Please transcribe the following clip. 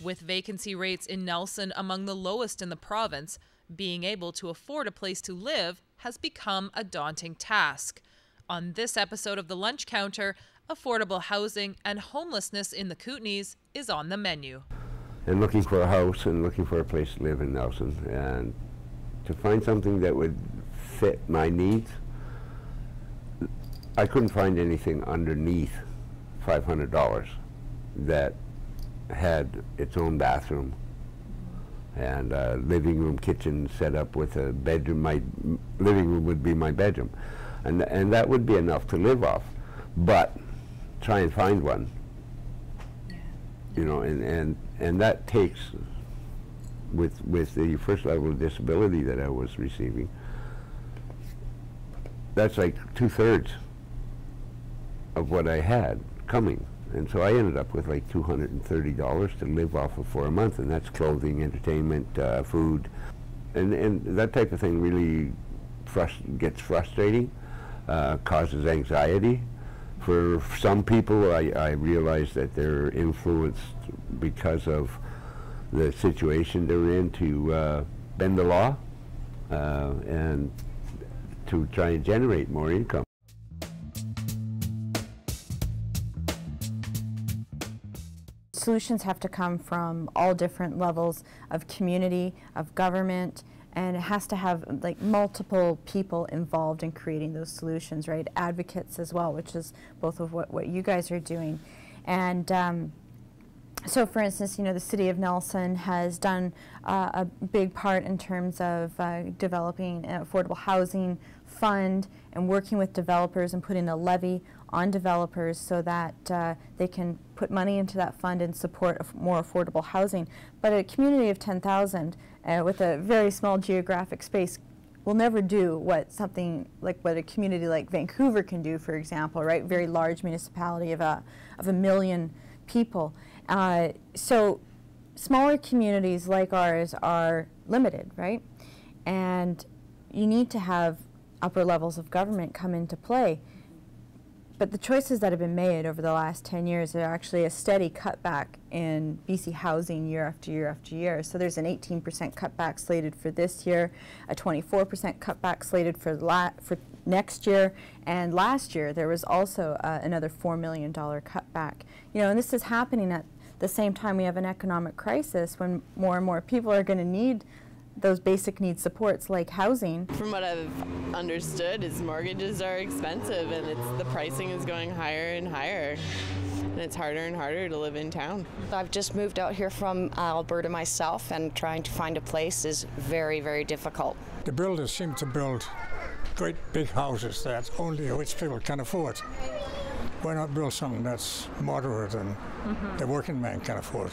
With vacancy rates in Nelson among the lowest in the province, being able to afford a place to live has become a daunting task. On this episode of The Lunch Counter, affordable housing and homelessness in the Kootenays is on the menu. And looking for a house and looking for a place to live in Nelson, and to find something that would fit my needs. I couldn't find anything underneath $500 that had its own bathroom and a living room, kitchen set up with a bedroom. My living room would be my bedroom, and that would be enough to live off. But try and find one, you know, and that takes, with the first level of disability that I was receiving, that's like 2/3 of what I had coming. And so I ended up with like $230 to live off of for a month, and that's clothing, entertainment, food, and that type of thing really gets frustrating, causes anxiety. For some people, I realize that they're influenced because of the situation they're in to bend the law and to try and generate more income. Solutions have to come from all different levels of community, of government, and it has to have like multiple people involved in creating those solutions, right? Advocates as well, which is both of what you guys are doing. And so for instance, you know, the City of Nelson has done a big part in terms of developing an affordable housing fund and working with developers and putting a levy on developers so that they can put money into that fund and support more affordable housing. But a community of 10,000 with a very small geographic space will never do what a community like Vancouver can do, for example, right? Very large municipality of a million people. So smaller communities like ours are limited, right? And you need to have upper levels of government come into play. But the choices that have been made over the last 10 years are actually a steady cutback in BC housing year after year after year. So there's an 18% cutback slated for this year, a 24% cutback slated for next year, and last year there was also another $4 million cutback. You know, and this is happening at the same time we have an economic crisis when more and more people are going to need those basic need supports like housing. From what I've understood is mortgages are expensive, and the pricing is going higher and higher, and it's harder and harder to live in town. I've just moved out here from Alberta myself, and trying to find a place is very, very difficult. The builders seem to build great big houses that only rich people can afford. Why not build something that's moderate and the working man can afford?